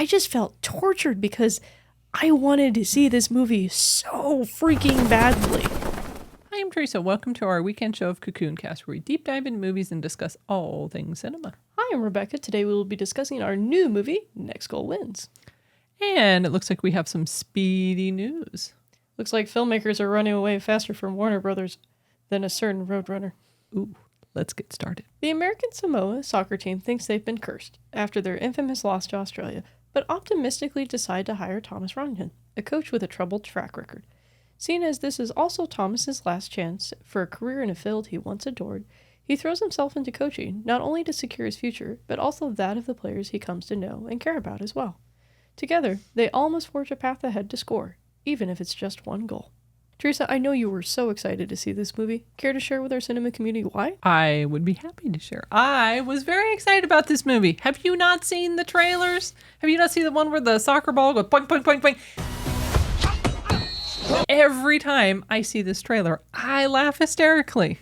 I just felt tortured because I wanted to see this movie so freaking badly. Hi, I'm Teresa. Welcome to our weekend show of Cocoon Cast, where we deep dive into movies and discuss all things cinema. Hi, I'm Rebecca. Today we will be discussing our new movie, Next Goal Wins. And it looks like we have some speedy news. Looks like filmmakers are running away faster from Warner Brothers than a certain Roadrunner. Ooh, let's get started. The American Samoa soccer team thinks they've been cursed after their infamous loss to Australia, but optimistically decide to hire Thomas Rongen, a coach with a troubled track record. Seeing as this is also Thomas's last chance for a career in a field he once adored, he throws himself into coaching, not only to secure his future, but also that of the players he comes to know and care about as well. Together, they all must forge a path ahead to score, even if it's just one goal. Teresa, I know you were so excited to see this movie. Care to share with our cinema community why? I would be happy to share. I was very excited about this movie. Have you not seen the trailers? Have you not seen the one where the soccer ball goes boink, boink, boink, boink? Every time I see this trailer, I laugh hysterically.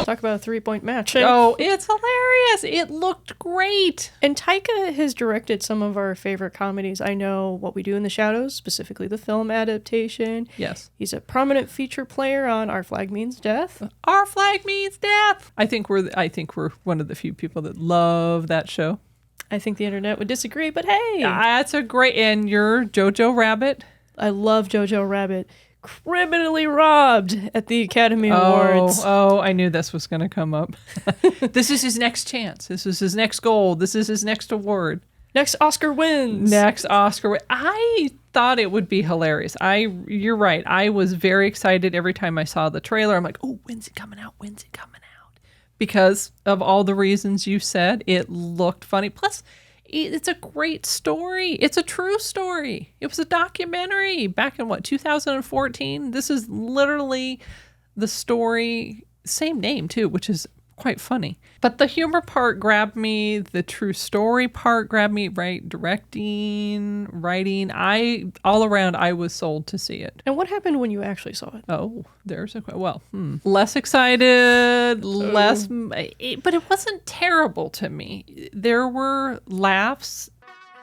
Talk about a three-point match. Oh, it's hilarious. It looked great. And Taika has directed some of our favorite comedies. I know What We Do in the Shadows, specifically the film adaptation. Yes. He's a prominent feature player on Our Flag Means Death. Our Flag Means Death. I think we're one of the few people that love that show. I think the internet would disagree, but hey. That's a great, and you're Jojo Rabbit. I love Jojo Rabbit. Criminally robbed at the Academy Awards. Oh, I knew this was going to come up. This is his next chance. This is his next goal. This is his next award. Next Oscar wins. Next Oscar win. I thought it would be hilarious. You're right. I was very excited every time I saw the trailer. I'm like, oh, when's it coming out? When's it coming out? Because of all the reasons you said, it looked funny. Plus, it's a great story. It's a true story. It was a documentary back in 2014? This is literally the story, same name too, which is quite funny. But the humor part grabbed me. The true story part grabbed me, right? Directing, writing. All around, I was sold to see it. And what happened when you actually saw it? Oh, less excited, but it wasn't terrible to me. There were laughs.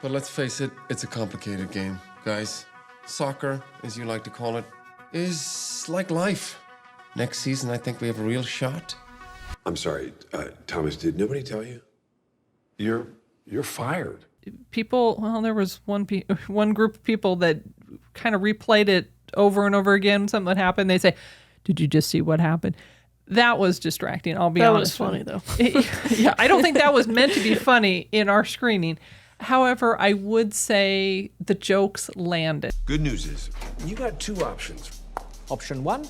But let's face it, it's a complicated game, guys. Soccer, as you like to call it, is like life. Next season, I think we have a real shot. I'm sorry, Thomas, did nobody tell you? You're fired. There was one group of people that kind of replayed it over and over again. Something that happened. They say, did you just see what happened? That was distracting, I'll be honest. That was funny, though. Yeah, I don't think that was meant to be funny in our screening. However, I would say the jokes landed. Good news is, you got two options. Option one,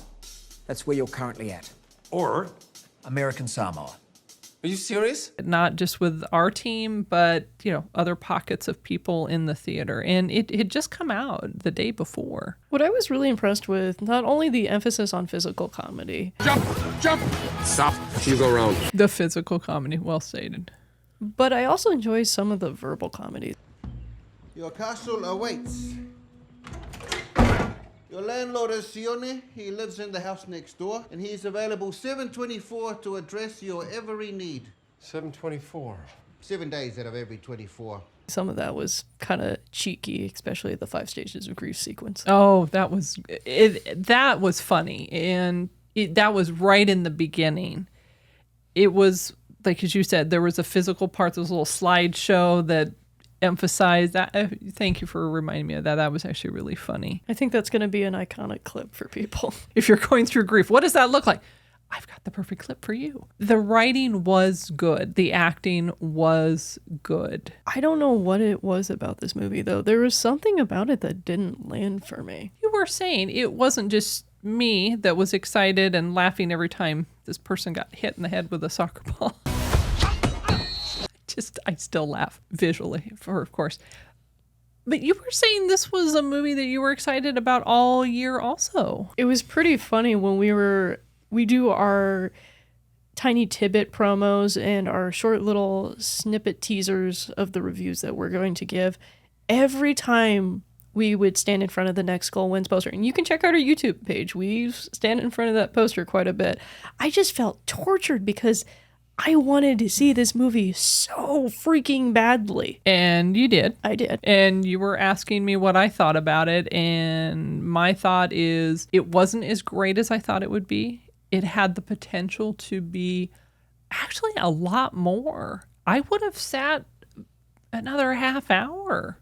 that's where you're currently at. Or American Samoa. Are you serious? Not just with our team, but, other pockets of people in the theater. And it had just come out the day before. What I was really impressed with, not only the emphasis on physical comedy. Jump! Stop. You go around. The physical comedy, well stated. But I also enjoy some of the verbal comedy. Your castle awaits. Your landlord is Sione. He lives in the house next door, and he's available 7/24 to address your every need. 7/24. 7 days out of every 24. Some of that was kind of cheeky, especially the 5 stages of grief sequence. Oh, that was funny, and that was right in the beginning. It was, like as you said, there was a physical part, there was a little slideshow that emphasized that. Thank you for reminding me of that. That was actually really funny. I think that's going to be an iconic clip for people. If you're going through grief, what does that look like? I've got the perfect clip for you. The writing was good. The acting was good. I don't know what it was about this movie, though. There was something about it that didn't land for me. You were saying it wasn't just me that was excited and laughing every time this person got hit in the head with a soccer ball. I still laugh visually, of course. But you were saying this was a movie that you were excited about all year also. It was pretty funny when we do our tiny tidbit promos and our short little snippet teasers of the reviews that we're going to give. Every time we would stand in front of the Next Goal Wins poster, and you can check out our YouTube page. We stand in front of that poster quite a bit. I just felt tortured because I wanted to see this movie so freaking badly. And you did. I did. And you were asking me what I thought about it. And my thought is it wasn't as great as I thought it would be. It had the potential to be actually a lot more. I would have sat another half hour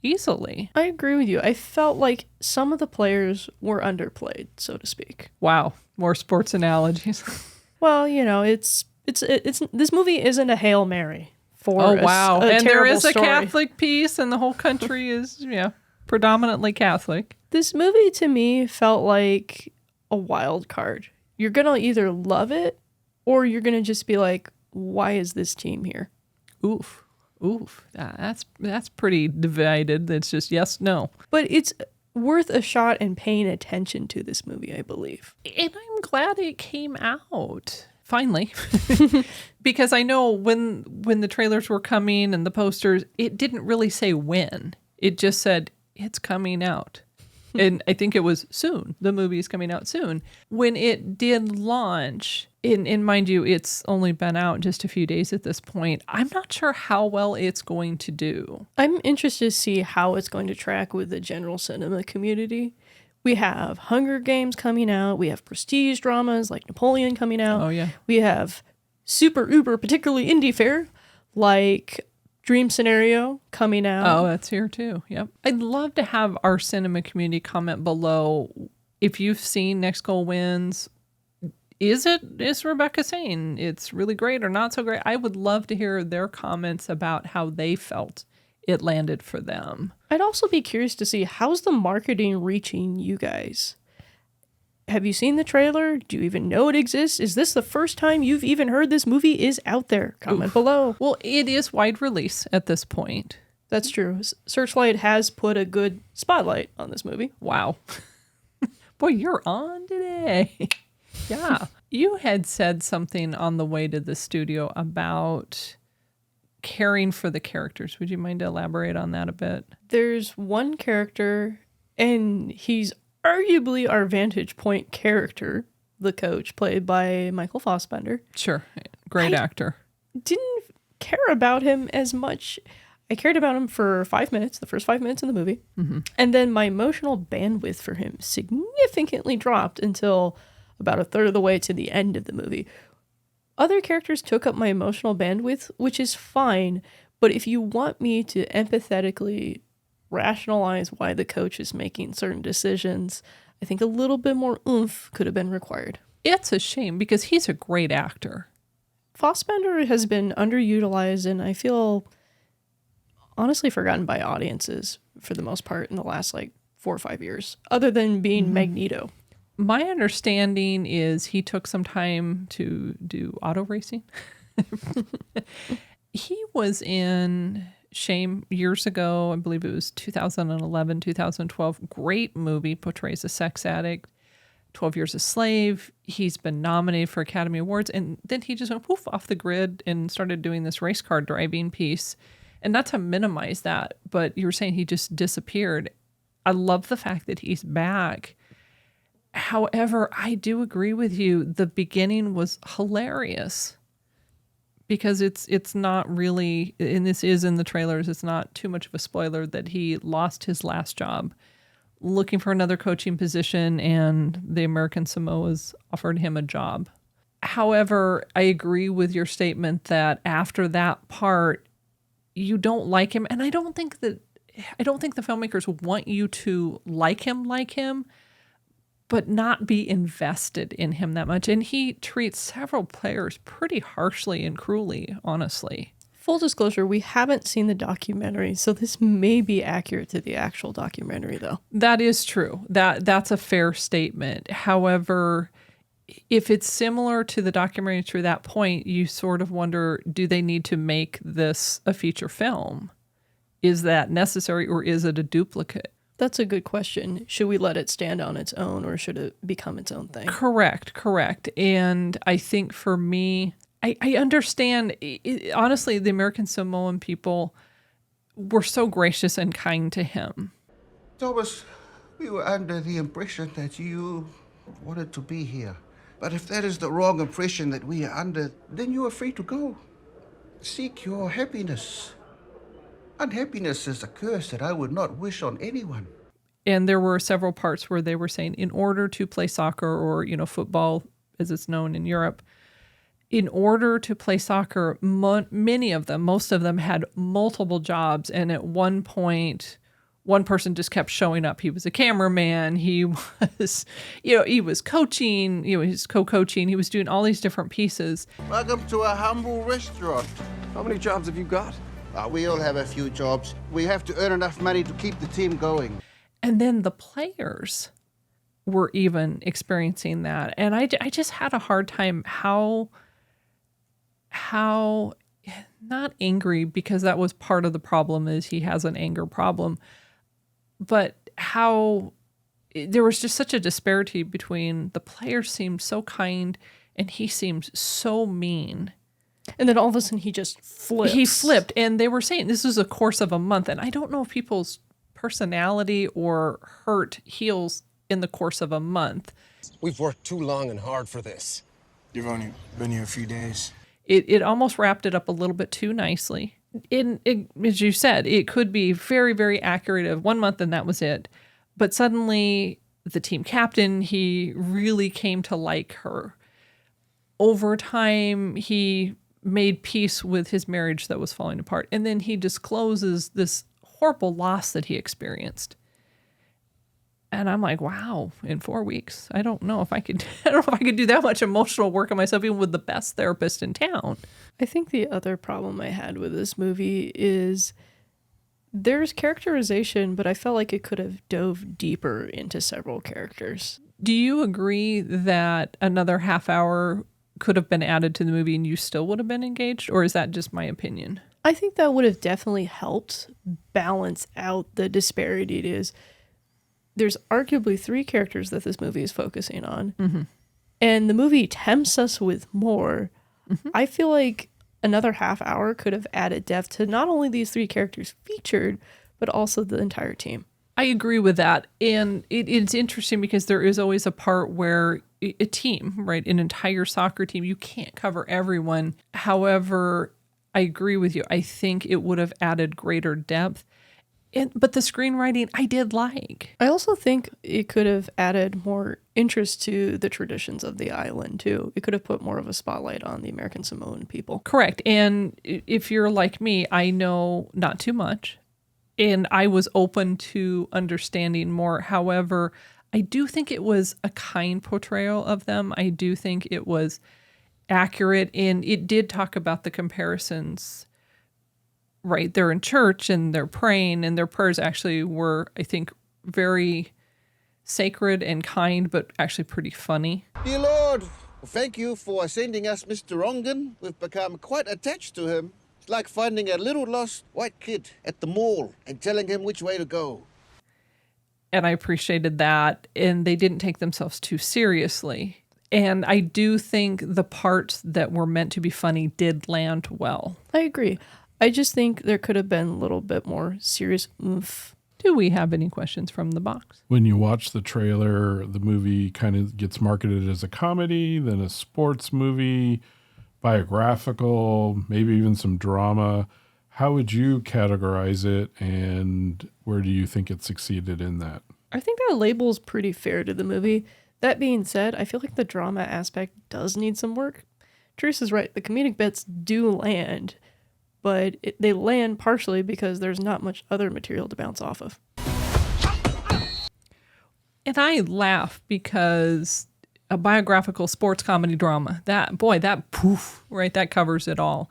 easily. I agree with you. I felt like some of the players were underplayed, so to speak. Wow. More sports analogies. Well, you know, it's this movie isn't a Hail Mary for Oh, a wow. And there terrible is a story. Catholic piece, and the whole country is, predominantly Catholic. This movie to me felt like a wild card. You're going to either love it or you're going to just be like, why is this team here? Oof. That's pretty divided. It's just yes, no. But it's worth a shot and paying attention to this movie, I believe. And I'm glad it came out. Finally. Because I know when the trailers were coming and the posters, it didn't really say when. It just said, it's coming out. And I think it was soon. The movie is coming out soon. When it did launch, and mind you, it's only been out just a few days at this point, I'm not sure how well it's going to do. I'm interested to see how it's going to track with the general cinema community. We have Hunger Games coming out. We have prestige dramas like Napoleon coming out. Oh, yeah. We have super uber, particularly indie fare, like Dream Scenario coming out. Oh, that's here too. Yep. I'd love to have our cinema community comment below if you've seen Next Goal Wins. Is Rebecca saying it's really great or not so great? I would love to hear their comments about how they felt it landed for them. I'd also be curious to see how's the marketing reaching you guys? Have you seen the trailer? Do you even know it exists? Is this the first time you've even heard this movie is out there? Comment below. Well, it is wide release at this point. That's true. Searchlight has put a good spotlight on this movie. Wow. Boy, you're on today. Yeah. You had said something on the way to the studio about caring for the characters. Would you mind to elaborate on that a bit? There's one character, and he's arguably our vantage point character, the coach, played by Michael Fassbender. Sure. Great actor. Didn't care about him as much. I cared about him for 5 minutes, the first 5 minutes in the movie. Mm-hmm. And then my emotional bandwidth for him significantly dropped until about a third of the way to the end of the movie. Other characters took up my emotional bandwidth, which is fine. But if you want me to empathetically rationalize why the coach is making certain decisions, I think a little bit more oomph could have been required. It's a shame because he's a great actor. Fassbender has been underutilized and I feel honestly forgotten by audiences for the most part in the last 4 or 5 years, other than being Magneto. My understanding is he took some time to do auto racing. He was in Shame years ago. I believe it was 2011, 2012. Great movie, portrays a sex addict. 12 Years a Slave. He's been nominated for Academy Awards. And then he just went poof off the grid and started doing this race car driving piece. And not to minimize that, but you were saying he just disappeared. I love the fact that he's back. However, I do agree with you. The beginning was hilarious because it's not really, and this is in the trailers, it's not too much of a spoiler that he lost his last job looking for another coaching position and the American Samoas offered him a job. However, I agree with your statement that after that part, you don't like him. And I don't think the filmmakers want you to like him, but not be invested in him that much. And he treats several players pretty harshly and cruelly, honestly. Full disclosure, we haven't seen the documentary, so this may be accurate to the actual documentary, though. That is true. That's a fair statement. However, if it's similar to the documentary to that point, you sort of wonder, do they need to make this a feature film? Is that necessary, or is it a duplicate? That's a good question. Should we let it stand on its own, or should it become its own thing? Correct. And I think for me, I understand, honestly, the American Samoan people were so gracious and kind to him. Thomas, we were under the impression that you wanted to be here But if that is the wrong impression that we are under, then you are free to go. Seek your happiness. Unhappiness is a curse that I would not wish on anyone. And there were several parts where they were saying in order to play soccer or, football as it's known in Europe, in order to play soccer, most of them had multiple jobs. And at one point, one person just kept showing up. He was a cameraman. He was, he was coaching, he was co-coaching. He was doing all these different pieces. Welcome to a humble restaurant. How many jobs have you got? We all have a few jobs. We have to earn enough money to keep the team going. And then the players were even experiencing that. And I just had a hard time how not angry, because that was part of the problem, is he has an anger problem, but how there was just such a disparity between the players seemed so kind and he seemed so mean. And then all of a sudden he just flips. He flipped, and they were saying this is a course of a month. And I don't know if people's personality or hurt heals in the course of a month. We've worked too long and hard for this. You've only been here a few days. It almost wrapped it up a little bit too nicely. As you said, it could be very, very accurate of 1 month and that was it. But suddenly the team captain, he really came to like her. Over time, he made peace with his marriage that was falling apart. And then he discloses this horrible loss that he experienced. And I'm like, wow, in 4 weeks, I don't know if I could do that much emotional work on myself, even with the best therapist in town. I think the other problem I had with this movie is there's characterization, but I felt like it could have dove deeper into several characters. Do you agree that another half hour could have been added to the movie and you still would have been engaged? Or is that just my opinion? I think that would have definitely helped balance out the disparity it is. There's arguably 3 characters that this movie is focusing on. Mm-hmm. And the movie tempts us with more. Mm-hmm. I feel like another half hour could have added depth to not only these 3 characters featured, but also the entire team. I agree with that. And it's interesting because there is always a part where a team, right, an entire soccer team, you can't cover everyone. However, I agree with you. I think it would have added greater depth. But the screenwriting I did like. I also think it could have added more interest to the traditions of the island, too. It could have put more of a spotlight on the American Samoan people. Correct. And if you're like me, I know not too much. And I was open to understanding more. However, I do think it was a kind portrayal of them. I do think it was accurate. And it did talk about the comparisons. Right, they're in church and they're praying, and their prayers actually were, I think, very sacred and kind, but actually pretty funny. Dear Lord, thank you for sending us Mr. Rongan. We've become quite attached to him. It's like finding a little lost white kid at the mall and telling him which way to go. And I appreciated that, and they didn't take themselves too seriously. And I do think the parts that were meant to be funny did land well. I agree. I just think there could have been a little bit more serious oomph. Do we have any questions from the box? When you watch the trailer, the movie kind of gets marketed as a comedy, then a sports movie, biographical, maybe even some drama. How would you categorize it, and where do you think it succeeded in that? I think that label is pretty fair to the movie. That being said, I feel like the drama aspect does need some work. Teresa's right. The comedic bits do land, but they land partially because there's not much other material to bounce off of. And I laugh because a biographical sports comedy drama, that poof, right, that covers it all.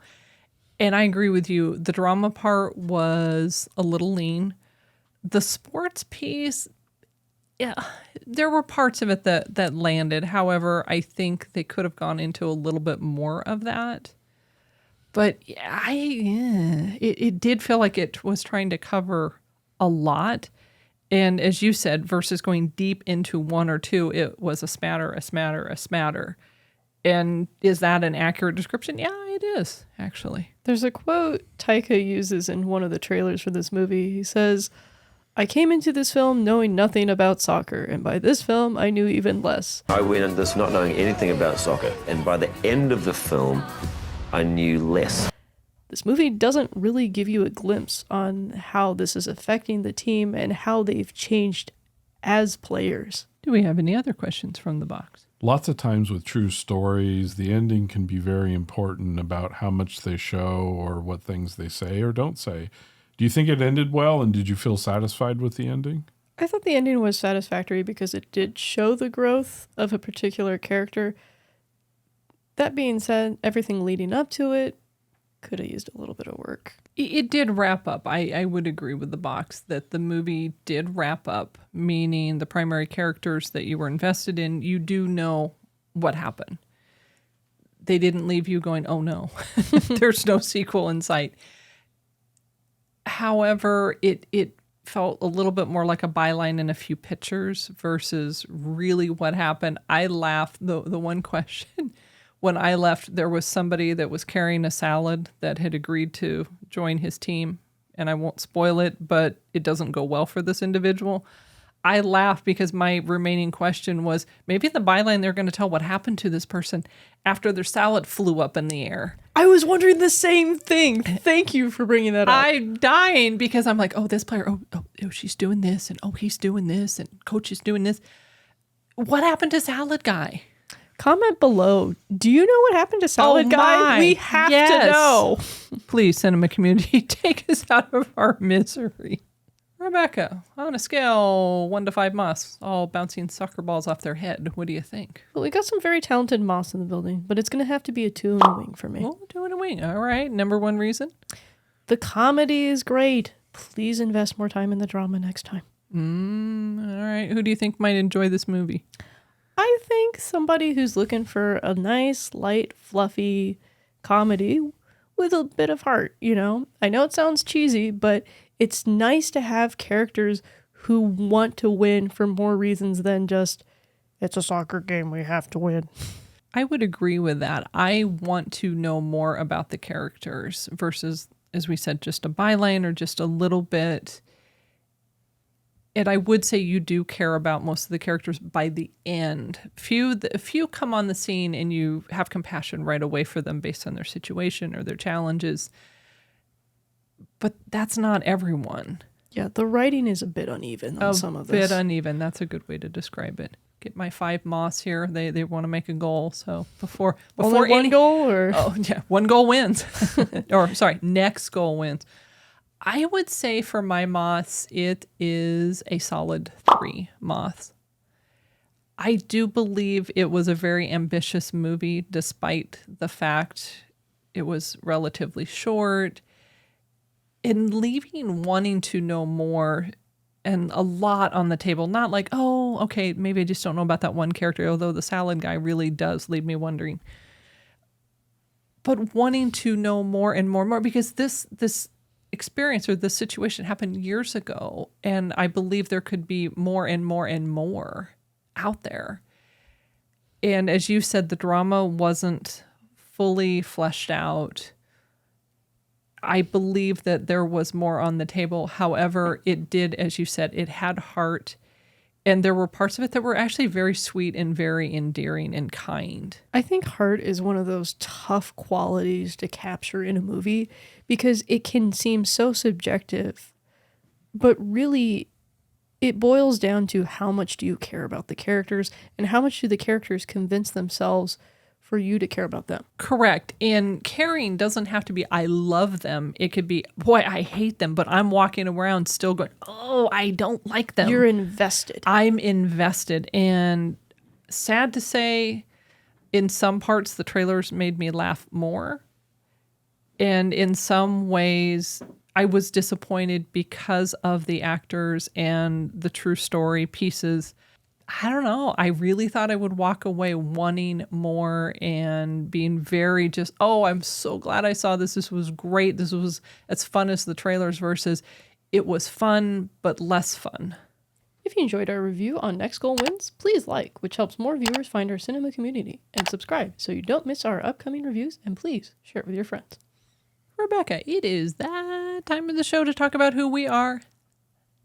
And I agree with you. The drama part was a little lean. The sports piece, yeah, there were parts of it that landed. However, I think they could have gone into a little bit more of that. But it did feel like it was trying to cover a lot. And as you said, versus going deep into one or two, it was a smatter. And is that an accurate description? Yeah, it is, actually. There's a quote Taika uses in one of the trailers for this movie. He says, I came into this film knowing nothing about soccer, and by this film, I knew even less. I went into this not knowing anything about soccer, and by the end of the film, I knew less. This movie doesn't really give you a glimpse on how this is affecting the team and how they've changed as players. Do we have any other questions from the box? Lots of times with true stories, the ending can be very important about how much they show or what things they say or don't say. Do you think it ended well, and did you feel satisfied with the ending? I thought the ending was satisfactory because it did show the growth of a particular character. That being said, everything leading up to it could have used a little bit of work. It did wrap up. I would agree with the box that the movie did wrap up, meaning the primary characters that you were invested in, you do know what happened. They didn't leave you going, oh no, there's no sequel in sight. However, it felt a little bit more like a byline in a few pictures versus really what happened. I laughed. The one question, when I left, there was somebody that was carrying a salad that had agreed to join his team. And I won't spoil it, but it doesn't go well for this individual. I laughed because my remaining question was, maybe in the byline they're going to tell what happened to this person after their salad flew up in the air. I was wondering the same thing. Thank you for bringing that up. I'm dying because I'm like, oh, this player, oh, she's doing this, and oh, he's doing this, and coach is doing this. What happened to Salad Guy? Comment below. Do you know what happened to Salad Guy? We have to know. Please, Cinema Community, take us out of our misery. Rebecca, on a scale 1 to 5 moths, all bouncing soccer balls off their head, what do you think? Well, we got some very talented moths in the building, but it's going to have to be a 2 and a wing for me. Oh, 2 and a wing. All right. Number 1 reason? The comedy is great. Please invest more time in the drama next time. All right. Who do you think might enjoy this movie? I think somebody who's looking for a nice, light, fluffy comedy with a bit of heart, you know? I know it sounds cheesy, but it's nice to have characters who want to win for more reasons than just, it's a soccer game, we have to win. I would agree with that. I want to know more about the characters versus, as we said, just a byline or just a little bit. And I would say you do care about most of the characters by the end. A few come on the scene and you have compassion right away for them based on their situation or their challenges. But that's not everyone. Yeah, the writing is a bit uneven on some of this. A bit uneven. That's a good way to describe it. Get my 5 moths here. They want to make a goal. So before only one goal, or 1 goal wins. Or sorry, next goal wins. I would say for my moths, it is a solid 3 moths. I do believe it was a very ambitious movie, despite the fact it was relatively short. And leaving wanting to know more and a lot on the table. Not like, oh, okay, maybe I just don't know about that one character, although the Salad Guy really does leave me wondering. But wanting to know more and more and more, because this experience or this situation happened years ago, and I believe there could be more and more and more out there. And as you said, the drama wasn't fully fleshed out. I believe that there was more on the table. However, it did, as you said, it had heart. And there were parts of it that were actually very sweet and very endearing and kind. I think heart is one of those tough qualities to capture in a movie because it can seem so subjective. But really, it boils down to how much do you care about the characters and how much do the characters convince themselves for you to care about them. Correct. And caring doesn't have to be, I love them. It could be, boy, I hate them, but I'm walking around still going, oh, I don't like them. You're invested. I'm invested. And sad to say, in some parts, the trailers made me laugh more. And in some ways, I was disappointed because of the actors and the true story pieces. I don't know. I really thought I would walk away wanting more and being very just, oh, I'm so glad I saw this. This was great. This was as fun as the trailers versus it was fun, but less fun. If you enjoyed our review on Next Goal Wins, please like, which helps more viewers find our cinema community, and subscribe so you don't miss our upcoming reviews, and please share it with your friends. Rebecca, it is that time of the show to talk about who we are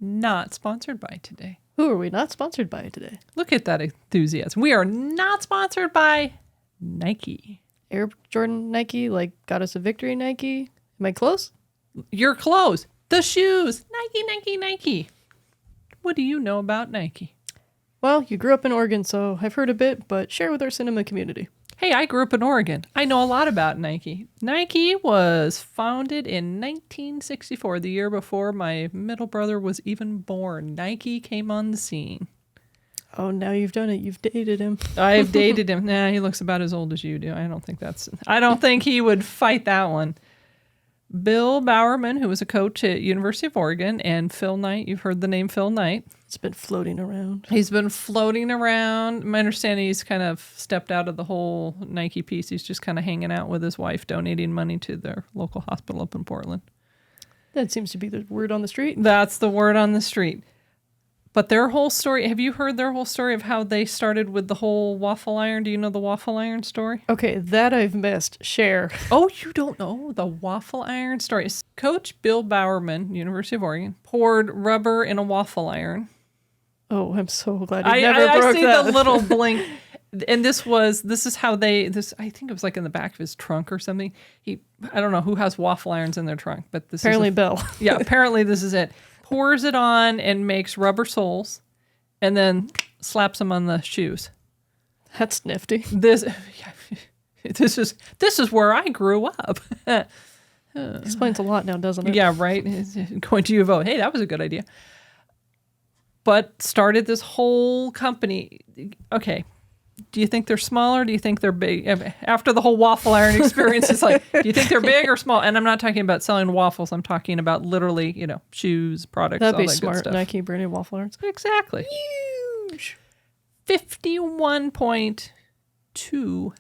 not sponsored by today. Who are we not sponsored by today? Look at that enthusiasm. We are not sponsored by Nike. Air Jordan Nike, like got us a victory Nike. Am I close? You're close. The shoes. Nike, Nike, Nike. What do you know about Nike? Well, you grew up in Oregon, so I've heard a bit, but share with our cinema community. Hey, I grew up in Oregon. I know a lot about Nike. Nike was founded in 1964, the year before my middle brother was even born. Nike came on the scene. Oh, now you've done it. You've dated him. I've dated him. Nah, he looks about as old as you do. I don't think he would fight that one. Bill Bowerman, who was a coach at University of Oregon, and Phil Knight. You've heard the name Phil Knight. It's been floating around. He's been floating around. My understanding, he's kind of stepped out of the whole Nike piece. He's just kind of hanging out with his wife, donating money to their local hospital up in Portland. That seems to be the word on the street. That's the word on the street. But their whole story, have you heard their whole story of how they started with the whole waffle iron? Do you know the waffle iron story? Okay, that I've missed. Share. Oh, you don't know the waffle iron story. Coach Bill Bowerman, University of Oregon, poured rubber in a waffle iron. Oh, I'm so glad you never broke I see that. the little blink. And this is how I think it was like in the back of his trunk or something. I don't know who has waffle irons in their trunk, but this Apparently is Bill. Yeah, apparently this is it. Pours it on and makes rubber soles and then slaps them on the shoes. That's nifty. This is where I grew up. Explains a lot now, doesn't it? Yeah, right. Going to U of O. Hey, that was a good idea. But started this whole company. Okay. Do you think they're small or do you think they're big? After the whole waffle iron experience, it's like, do you think they're big or small? And I'm not talking about selling waffles. I'm talking about literally, shoes, products, That'd all be that smart. good stuff. Nike branded waffle irons. Exactly. Huge. $51.2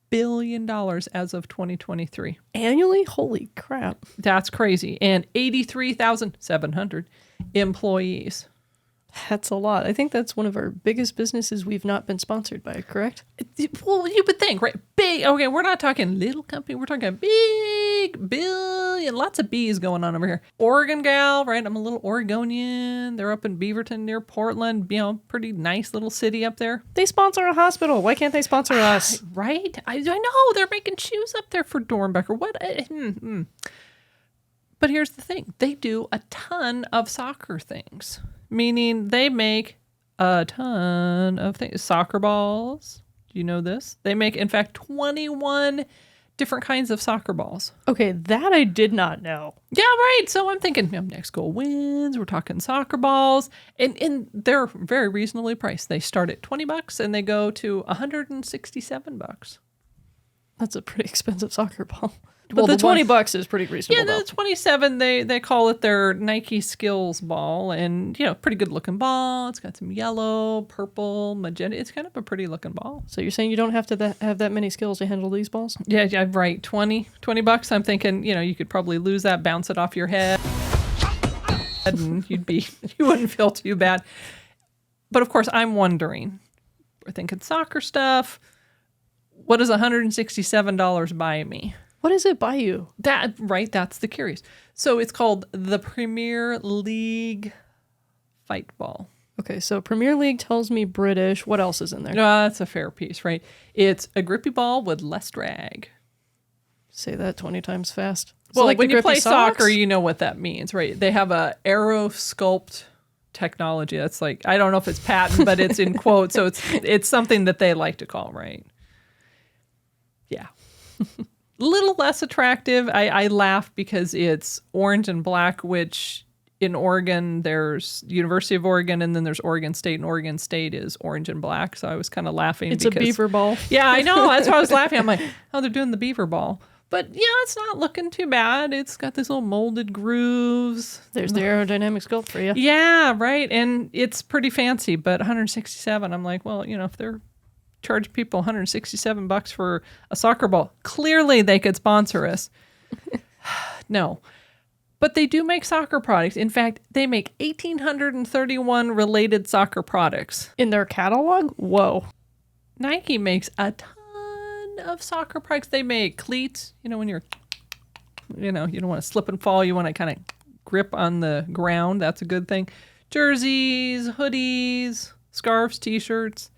billion as of 2023. Annually? Holy crap. That's crazy. And 83,700 employees. That's a lot. I think that's one of our biggest businesses we've not been sponsored by, correct? Well, you would think, right? Big. Okay, we're not talking little company. We're talking big, billion, lots of B's going on over here. Oregon gal, right? I'm a little Oregonian. They're up in Beaverton near Portland. Pretty nice little city up there. They sponsor a hospital. Why can't they sponsor us? Right? I know. They're making shoes up there for Dornbecker. What? But here's the thing. They do a ton of soccer things. Meaning they make a ton of things. Soccer balls. Do you know this? They make, in fact, 21 different kinds of soccer balls. Okay, that I did not know. Yeah, right. So I'm thinking, next goal wins. We're talking soccer balls. And they're very reasonably priced. They start at $20 and they go to $167. That's a pretty expensive soccer ball. But Well, the $20 is pretty reasonable. Yeah, the 27, they call it their Nike Skills ball. And, pretty good looking ball. It's got some yellow, purple, magenta. It's kind of a pretty looking ball. So you're saying you don't have to have that many skills to handle these balls? Yeah, right. $20. I'm thinking, you could probably lose that, bounce it off your head, and you wouldn't feel too bad. But of course, I'm wondering, we're thinking soccer stuff. What does $167 buy me? What does it buy you? That's the curious. So it's called the Premier League Fight Ball. Okay, so Premier League tells me British. What else is in there? That's a fair piece, right? It's a grippy ball with less drag. Say that 20 times fast. Well, like when the you play grippy socks? soccer, you know what that means, right? They have a aero sculpt technology. That's like, I don't know if it's patent, but it's in quotes. So it's something that they like to call, right? Yeah. Little less attractive. I laugh because it's orange and black, which in Oregon, there's University of Oregon, and then there's Oregon State, and Oregon State is orange and black. So I was kind of laughing. It's a beaver ball. Yeah, I know. That's why I was laughing. I'm like, oh, they're doing the beaver ball. But yeah, it's not looking too bad. It's got these little molded grooves. There's the aerodynamic sculpt for you. Yeah, right. And it's pretty fancy, but 167. I'm like, well, if they're charge people $167 for a soccer ball, clearly they could sponsor us. No. But they do make soccer products. In fact, they make 1,831 related soccer products. In their catalog? Whoa. Nike makes a ton of soccer products. They make cleats, when you're, you don't want to slip and fall. You want to kind of grip on the ground. That's a good thing. jerseys, hoodies, scarves, t-shirts,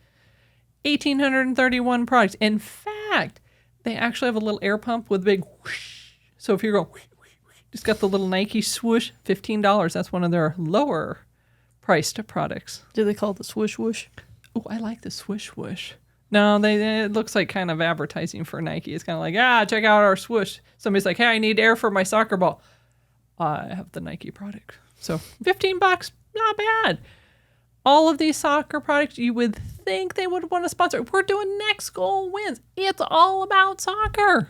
1,831 products. In fact, they actually have a little air pump with a big whoosh. So if you're going, whoosh, whoosh, whoosh, just got the little Nike swoosh, $15. That's one of their lower priced products. Do they call it the swoosh whoosh? Oh, I like the swoosh whoosh. No, it looks like kind of advertising for Nike. It's kind of like, check out our swoosh. Somebody's like, hey, I need air for my soccer ball. I have the Nike product. So $15, not bad. All of these soccer products, you would think they would want to sponsor. We're doing Next Goal Wins. It's all about soccer.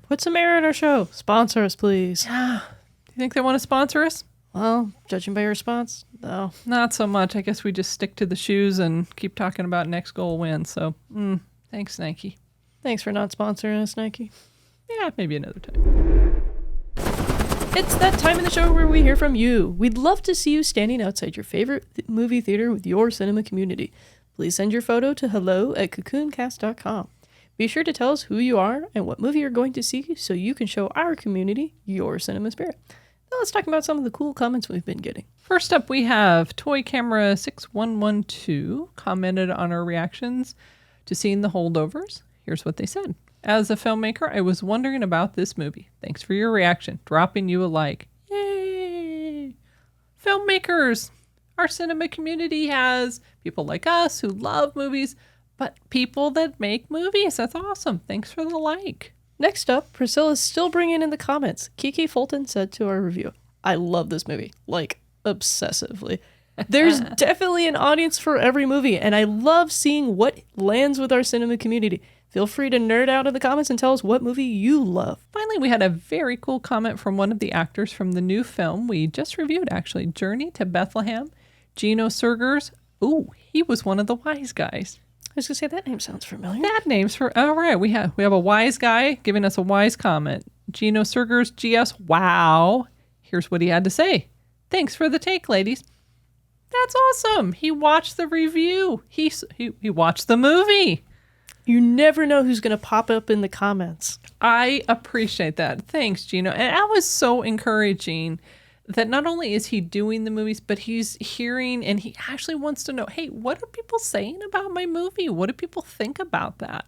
Put some air in our show. Sponsor us, please. Yeah. Do you think they want to sponsor us? Well, judging by your response, no. Not so much. I guess we just stick to the shoes and keep talking about Next Goal Wins. So, thanks, Nike. Thanks for not sponsoring us, Nike. Yeah, maybe another time. It's that time in the show where we hear from you. We'd love to see you standing outside your favorite movie theater with your cinema community. Please send your photo to hello@cocooncast.com. Be sure to tell us who you are and what movie you're going to see so you can show our community your cinema spirit. Now let's talk about some of the cool comments we've been getting. First up, we have Toy Camera 6112 commented on our reactions to seeing The Holdovers. Here's what they said. As a filmmaker, I was wondering about this movie. Thanks for your reaction. Dropping you a like. Yay! Filmmakers! Our cinema community has people like us who love movies, but people that make movies. That's awesome. Thanks for the like. Next up, Priscilla's still bringing in the comments. Kiki Fulton said to our review, I love this movie, like obsessively. There's definitely an audience for every movie, and I love seeing what lands with our cinema community. Feel free to nerd out in the comments and tell us what movie you love. Finally, we had a very cool comment from one of the actors from the new film we just reviewed, actually, Journey to Bethlehem. Gino Surgers. Ooh, he was one of the wise guys. I was going to say, that name sounds familiar. That name's for... All right, we have a wise guy giving us a wise comment. Gino Surgers, GS, wow. Here's what he had to say. Thanks for the take, ladies. That's awesome. He watched the review. He watched the movie. You never know who's going to pop up in the comments. I appreciate that. Thanks, Gino. And that was so encouraging that not only is he doing the movies, but he's hearing and he actually wants to know, hey, what are people saying about my movie? What do people think about that?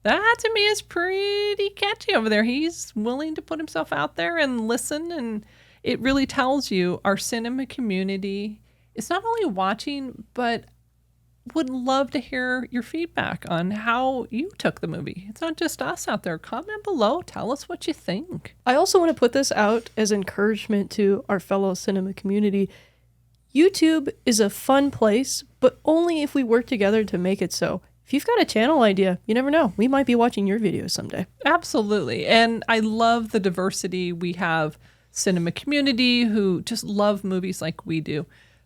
That to me is pretty catchy over there. He's willing to put himself out there and listen. And it really tells you our cinema community is not only watching, but would love to hear your feedback on how you took the movie. It's not just us out there. Comment below. Tell us what you think. I also want to put this out as encouragement to our fellow cinema community. YouTube is a fun place, but only if we work together to make it so. If you've got a channel idea, you never know. We might be watching your videos someday. Absolutely. And I love the diversity. We have cinema community who just love movies like we do.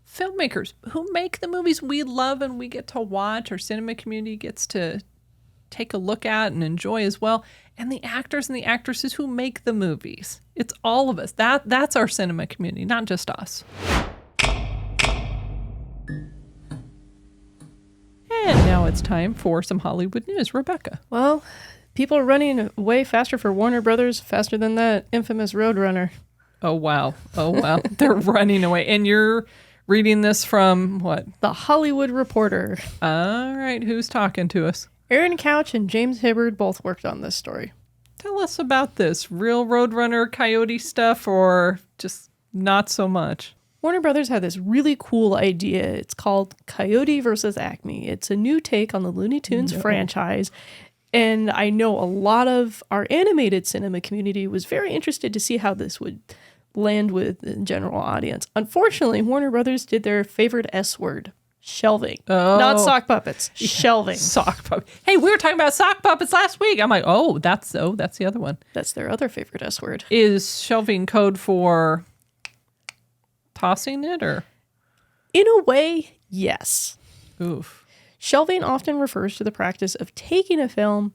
Filmmakers who make the movies we love and we get to watch, our cinema community gets to take a look at and enjoy as well, and the actors and the actresses who make the movies. It's all of us. That's our cinema community, not just us. And now it's time for some Hollywood news. Rebecca. Well, people are running way faster for Warner Brothers, faster than that infamous Roadrunner. Oh, wow. They're running away. And you're reading this from what? The Hollywood Reporter. All right. Who's talking to us? Aaron Couch and James Hibbard both worked on this story. Tell us about this. Real Roadrunner Coyote stuff or just not so much? Warner Brothers had this really cool idea. It's called Coyote versus Acme. It's a new take on the Looney Tunes franchise. And I know a lot of our animated cinema community was very interested to see how this would land with the general audience. Unfortunately, Warner Brothers did their favorite S word, shelving. Not sock puppets, shelving. Sock puppets. Hey, we were talking about sock puppets last week. I'm like, that's the other one. That's their other favorite S word. Is shelving code for tossing it or? In a way, yes. Oof. Shelving often refers to the practice of taking a film,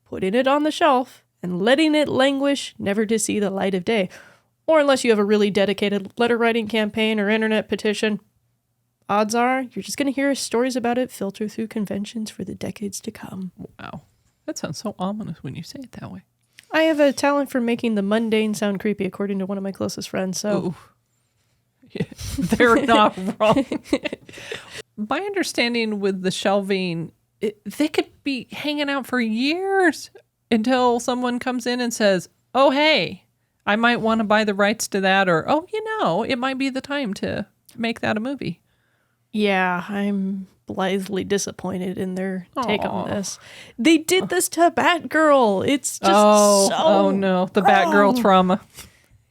putting it on the shelf, and letting it languish, never to see the light of day. Or unless you have a really dedicated letter writing campaign or internet petition, odds are you're just going to hear stories about it filter through conventions for the decades to come. Wow. That sounds so ominous when you say it that way. I have a talent for making the mundane sound creepy, according to one of my closest friends, so... Ooh. They're not wrong. My understanding with the shelving, they could be hanging out for years until someone comes in and says, oh, hey, I might want to buy the rights to that, or, oh, it might be the time to make that a movie. Yeah, I'm blithely disappointed in their take on this. They did this to Batgirl. It's just oh no, the Batgirl trauma.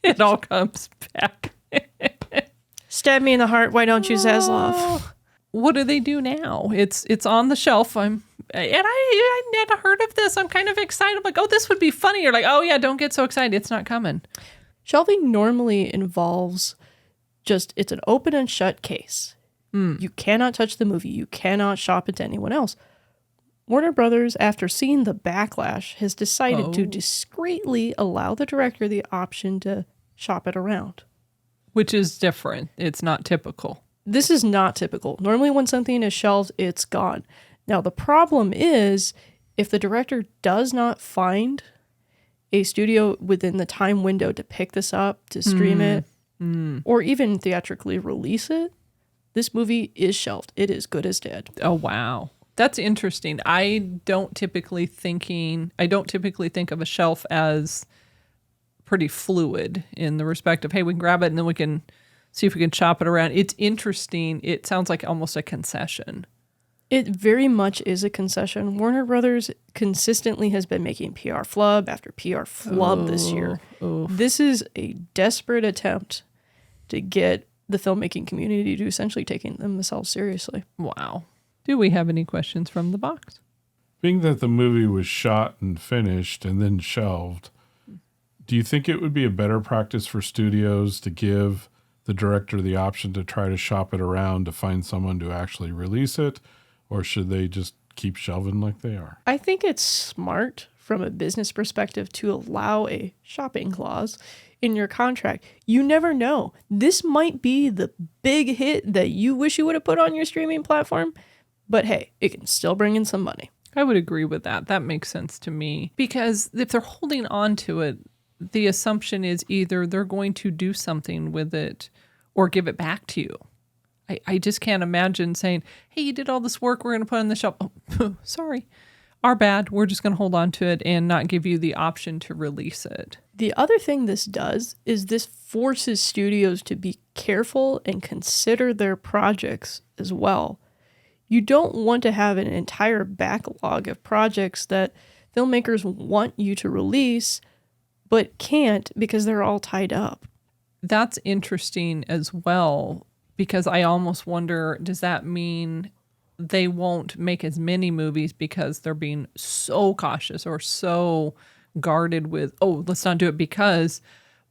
It all comes back. Stab me in the heart. Why don't you, Zaslav? What do they do now? It's on the shelf. I never heard of this. I'm kind of excited. I'm like, oh, this would be funny. You're like, oh yeah, don't get so excited. It's not coming. Shelving normally involves it's an open and shut case. You cannot touch the movie. You cannot shop it to anyone else. Warner Brothers, after seeing the backlash, has decided to discreetly allow the director the option to shop it around. Which is different. It's not typical. This is not typical. Normally when something is shelved, it's gone. Now, the problem is if the director does not find a studio within the time window to pick this up, to stream it, or even theatrically release it, this movie is shelved. It is good as dead. Oh, wow. That's interesting. I don't typically think of a shelf as pretty fluid in the respect of, hey, we can grab it and then we can see if we can shop it around. It's interesting. It sounds like almost a concession. It very much is a concession. Warner Brothers consistently has been making PR flub after PR flub this year. This is a desperate attempt to get the filmmaking community to essentially taking themselves seriously. Wow. Do we have any questions from the box? Being that the movie was shot and finished and then shelved, do you think it would be a better practice for studios to give the director the option to try to shop it around to find someone to actually release it? Or should they just keep shelving like they are? I think it's smart from a business perspective to allow a shopping clause in your contract. You never know. This might be the big hit that you wish you would have put on your streaming platform, but hey, it can still bring in some money. I would agree with that. That makes sense to me. Because if they're holding on to it, the assumption is either they're going to do something with it or give it back to you. I just can't imagine saying, hey, you did all this work, we're going to put it on the shelf. Oh, sorry. Our bad. We're just going to hold on to it and not give you the option to release it. The other thing this does is this forces studios to be careful and consider their projects as well. You don't want to have an entire backlog of projects that filmmakers want you to release, but can't because they're all tied up. That's interesting as well, because I almost wonder, does that mean they won't make as many movies because they're being so cautious or so guarded with, oh, let's not do it because,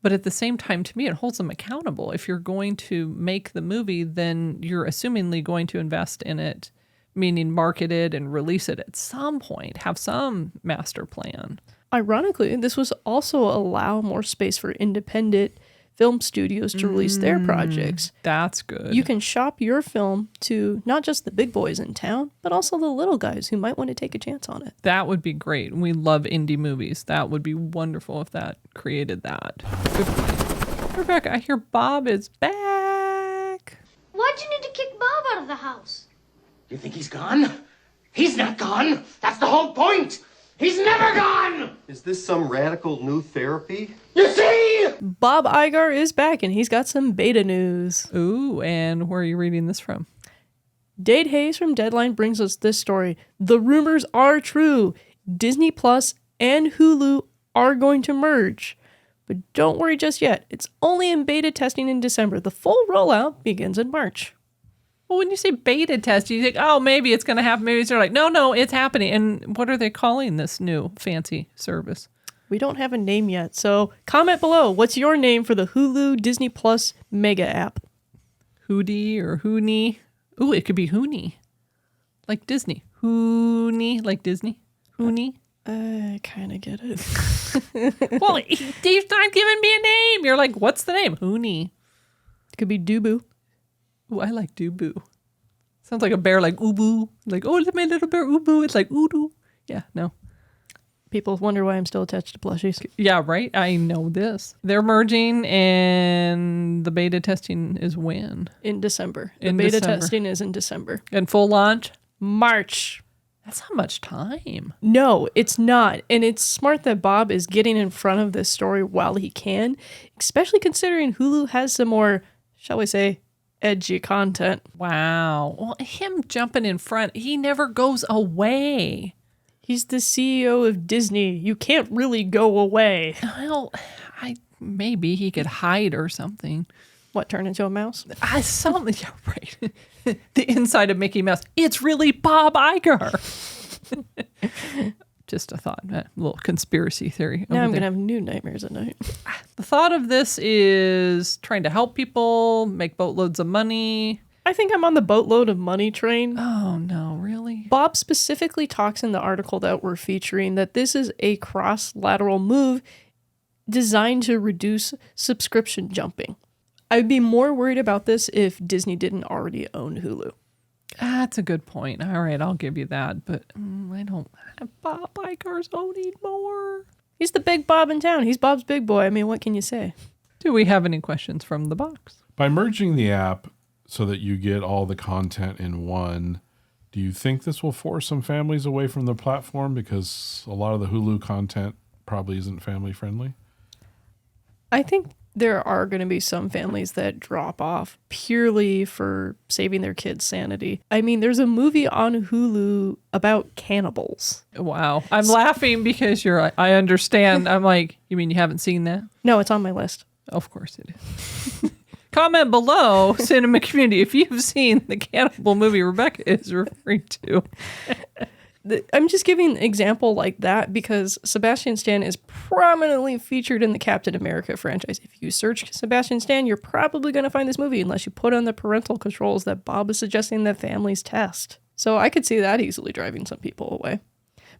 but at the same time, to me, it holds them accountable. If you're going to make the movie, then you're assumingly going to invest in it, meaning market it and release it at some point, have some master plan. Ironically, this was also allow more space for independent film studios to release their projects. That's good. You can shop your film to not just the big boys in town, but also the little guys who might want to take a chance on it. That would be great. We love indie movies. That would be wonderful if that created that. Good point. Rebecca, I hear Bob is back. Why'd you need to kick Bob out of the house? You think he's gone? He's not gone. That's the whole point. He's never gone! Is this some radical new therapy? You see? Bob Iger is back, and he's got some beta news. Ooh, and where are you reading this from? Dade Hayes from Deadline brings us this story. The rumors are true. Disney Plus and Hulu are going to merge. But don't worry just yet. It's only in beta testing in December. The full rollout begins in March. Well, when you say beta test, you think, oh, maybe it's going to happen. Maybe they're like, no, it's happening. And what are they calling this new fancy service? We don't have a name yet. So comment below. What's your name for the Hulu Disney Plus mega app? Hoodie or Hooney? Ooh, it could be Hooney. Like Disney. Hooney, like Disney. Hooney. I kind of get it. Well, Dave's not giving me a name. You're like, what's the name? Hooney. It could be Dubu. Ooh, I like Dubu. Sounds like a bear, like Ubu. Like, oh, my little bear Ubu. It's like Udu. Yeah, no. People wonder why I'm still attached to plushies. Yeah, right? I know this. They're merging, and the beta testing is when? In December. The In beta December. testing is in December. And full launch? March. That's not much time. No, it's not. And it's smart that Bob is getting in front of this story while he can, especially considering Hulu has some more, shall we say, edgy content. Wow. Well, him jumping in front, he never goes away. He's the CEO of Disney. You can't really go away. Well, maybe he could hide or something. What, turn into a mouse? Something, yeah, right. The inside of Mickey Mouse. It's really Bob Iger. Just a thought, a little conspiracy theory. Now I'm going to have new nightmares at night. The thought of this is trying to help people, make boatloads of money. I think I'm on the boatload of money train. Oh, no, really? Bob specifically talks in the article that we're featuring that this is a cross-lateral move designed to reduce subscription jumping. I'd be more worried about this if Disney didn't already own Hulu. That's a good point. All right, I'll give you that. But I don't have Bob Iger's owning more. He's the big Bob in town. He's Bob's big boy. I mean, what can you say? Do we have any questions from the box? By merging the app so that you get all the content in one, do you think this will force some families away from the platform because a lot of the Hulu content probably isn't family friendly? I think there are going to be some families that drop off purely for saving their kids' sanity. I mean, there's a movie on Hulu about cannibals. Wow. I'm laughing because you're like, I understand. I'm like, you mean you haven't seen that? No, it's on my list. Of course it is. Comment below, cinema community, if you've seen the cannibal movie Rebecca is referring to. I'm just giving an example like that because Sebastian Stan is prominently featured in the Captain America franchise. If you search Sebastian Stan, you're probably going to find this movie unless you put on the parental controls that Bob is suggesting that families test. So I could see that easily driving some people away.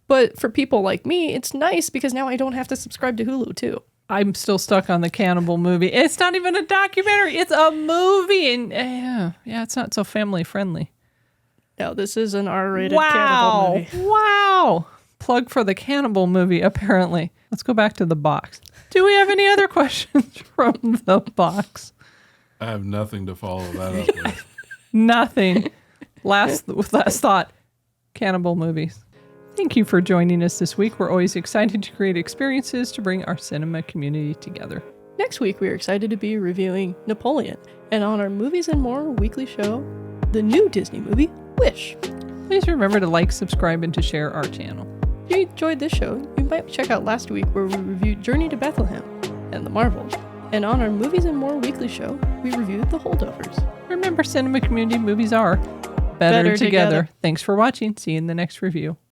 But for people like me, it's nice because now I don't have to subscribe to Hulu too. I'm still stuck on the cannibal movie. It's not even a documentary. It's a movie. And yeah, it's not so family friendly. No, this is an R-rated cannibal movie. Wow. Plug for the cannibal movie, apparently. Let's go back to the box. Do we have any other questions from the box? I have nothing to follow that up with. Nothing. Last thought. Cannibal movies. Thank you for joining us this week. We're always excited to create experiences to bring our cinema community together. Next week, we're excited to be reviewing Napoleon. And on our Movies and More weekly show, the new Disney movie, Wish. Please remember to like, subscribe, and to share our channel. If you enjoyed this show, you might check out last week where we reviewed Journey to Bethlehem and The Marvels. And on our Movies and More weekly show, we reviewed The Holdovers. Remember, cinema community movies are better together. Thanks for watching. See you in the next review.